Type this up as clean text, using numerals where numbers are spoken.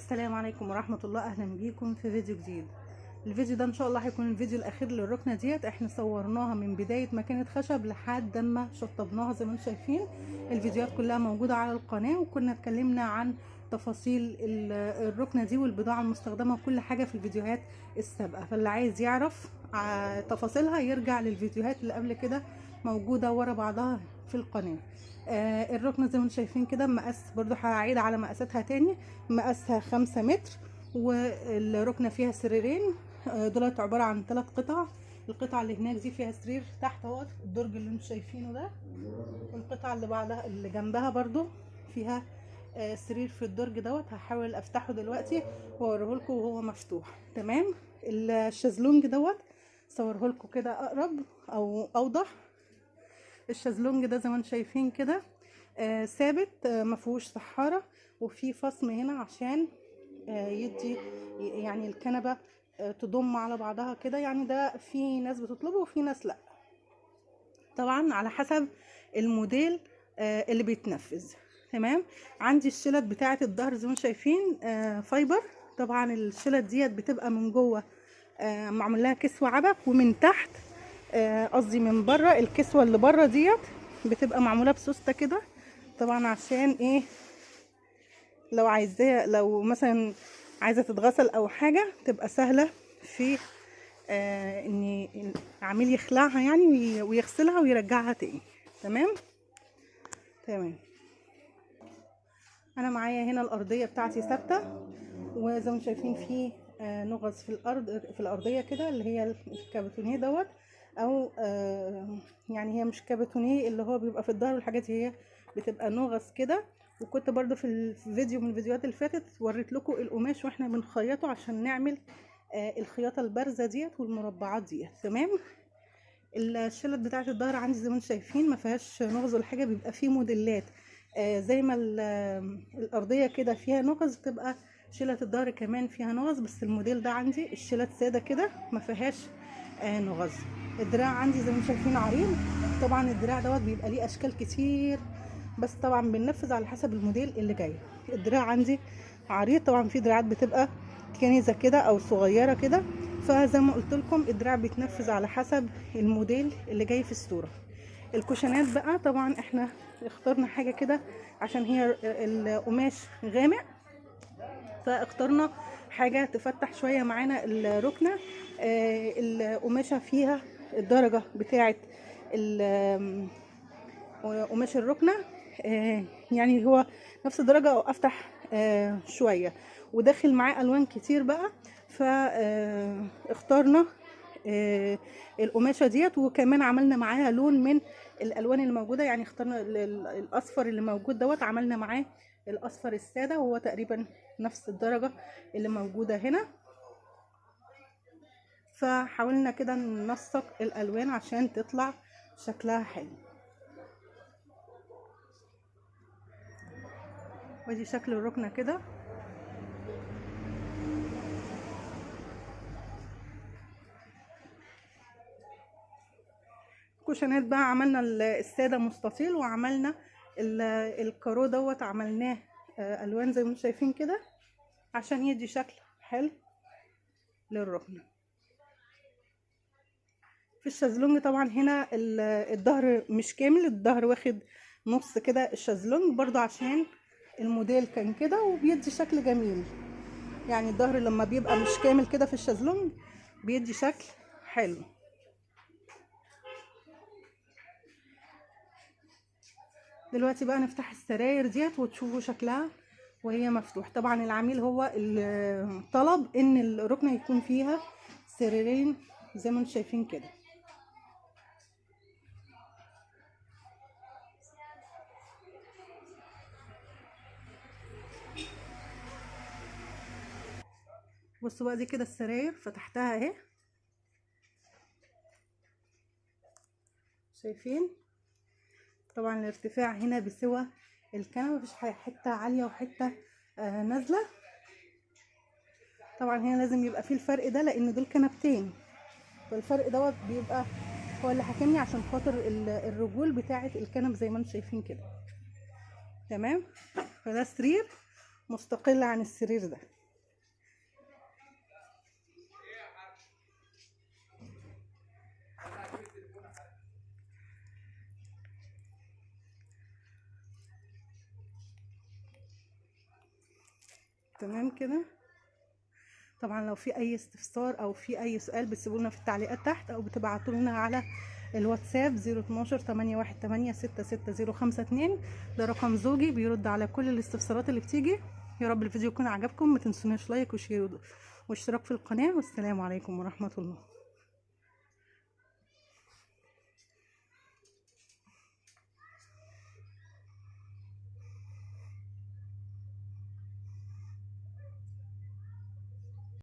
السلام عليكم ورحمة الله. اهلا بيكم في فيديو جديد. الفيديو ده ان شاء الله هيكون الفيديو الاخير للركنة ديت. احنا صورناها من بداية ما كانت خشب لحد ما شطبناها زي ما انتم شايفين. الفيديوهات كلها موجودة على القناة، وكنا اتكلمنا عن تفاصيل الركنة دي والبضاعة المستخدمة وكل حاجة في الفيديوهات السابقة. فاللي عايز يعرف تفاصيلها يرجع للفيديوهات اللي قبل كده، موجودة ورا بعضها في القناة. الركنة زي ما انتم شايفين كده، مقاس برضو هعيد على مقاساتها تاني. مقاسها 5 متر، والركنة فيها سريرين. دولت عبارة عن 3 قطع. القطعة اللي هناك دي فيها سرير تحت اهوت، الدرج اللي انتم شايفينه ده. والقطعة اللي بعدها اللي جنبها برضو فيها سرير في الدرج دوت. هحاول افتحه دلوقتي واوريه لكم وهو مفتوح. تمام. الشезлونج دوت صوره لكم كده اقرب او اوضح. الشезлونج ده زي ما انتم شايفين كده ثابت، ما فيهوش سحاره، وفي فصم هنا عشان يدي يعني الكنبه تضم على بعضها كده. يعني ده في ناس بتطلبه وفي ناس لا، طبعا على حسب الموديل اللي بيتنفذ. تمام. عندي الشلت بتاعه الظهر زي ما انتم شايفين فايبر. طبعا الشلت ديت بتبقى من جوه معمول لها كسوه عبك، ومن تحت قصدي من بره الكسوه اللي بره ديت بتبقى معموله بسوسته كده. طبعا عشان ايه؟ لو مثلا عايزه تتغسل او حاجه تبقى سهله في ان العميل يخلعها يعني ويغسلها ويرجعها تاني. تمام. انا معايا هنا الارضيه بتاعتي ثابته، وزي ما شايفين في نغص في الارض في الارضيه كده، اللي هي الكابوتونيه دوت، او يعني هي مش كابوتونيه اللي هو بيبقى في الظهر والحاجات دي، هي بتبقى نغص كده. وكنت برضو في الفيديو من الفيديوهات اللي فاتت وريت لكم القماش واحنا بنخيطه عشان نعمل الخياطه البارزه ديت والمربعات ديت. تمام. الشلت بتاعه الظهر عندي زي ما انتم شايفين ما فيهاش نغز ولا حاجه. بيبقى فيه موديلات زي ما الارضيه كده فيها نغز، بتبقى شلت الظهر كمان فيها نغز، بس الموديل ده عندي الشلت ساده كده ما فيهاش نغز. الدراع عندي زي ما انتم شايفين عريض. طبعا الدراع دوت بيبقى ليه اشكال كتير، بس طبعا بننفذ على حسب الموديل اللي جاي. الدراع عندي عريض. طبعا في دراعات بتبقى كنيزه كده او صغيره كده، فزي ما قلت لكم الدراع بيتنفذ على حسب الموديل اللي جاي في الصوره. الكوشنات بقى طبعا احنا اخترنا حاجه كده عشان هي القماش غامق، فاخترنا حاجه تفتح شويه معانا الركنه. القماشه فيها الدرجه بتاعه قماش الركنه يعني هو نفس الدرجه او افتح شويه، وداخل معاه الوان كتير بقى. فاخترنا القماشه ديت، وكمان عملنا معاها لون من الالوان اللي موجوده. يعني اخترنا الاصفر اللي موجود دوت، عملنا معاه الاصفر الساده، وهو تقريبا نفس الدرجه اللي موجوده هنا. فحاولنا كده ننسق الالوان عشان تطلع شكلها حلو. ودي شكل الركنه كده. كوشنات بقى عملنا الساده مستطيل، وعملنا الكارو دوت عملناه الوان زي ما انتم شايفين كده عشان يدي شكل حلو للركنه. في الشازلونج طبعا هنا الظهر مش كامل، الظهر واخد نص كده الشازلونج برضو عشان الموديل كان كده وبيدي شكل جميل. يعني الظهر لما بيبقى مش كامل كده في الشازلونج بيدي شكل حلو. دلوقتي بقى نفتح السراير ديت وتشوفوا شكلها وهي مفتوح. طبعا العميل هو اللي طلب ان الركنه يكون فيها سريرين زي ما انتم شايفين كده. بصوا بقى دي كده السراير فتحتها اهي، شايفين؟ طبعا الارتفاع هنا بسوى الكنبه، مفيش حته عاليه وحته نازله. طبعا هنا لازم يبقى فيه الفرق ده لان دول كنبتين، فالفرق دوت بيبقى هو اللي حاكمني عشان خاطر الرجول بتاعه الكنب زي ما انتم شايفين كده. تمام. فده سرير، مستقلة عن السرير ده. تمام كده. طبعا لو في اي استفسار او في اي سؤال بتسيبوا لنا في التعليقات تحت، او بتبعتوا لنا على الواتساب 012 818 66052. ده رقم زوجي بيرد على كل الاستفسارات اللي بتيجي. يا رب الفيديو يكون عجبكم، ما تنسوناش لايك وشير واشتراك في القناة، والسلام عليكم ورحمة الله.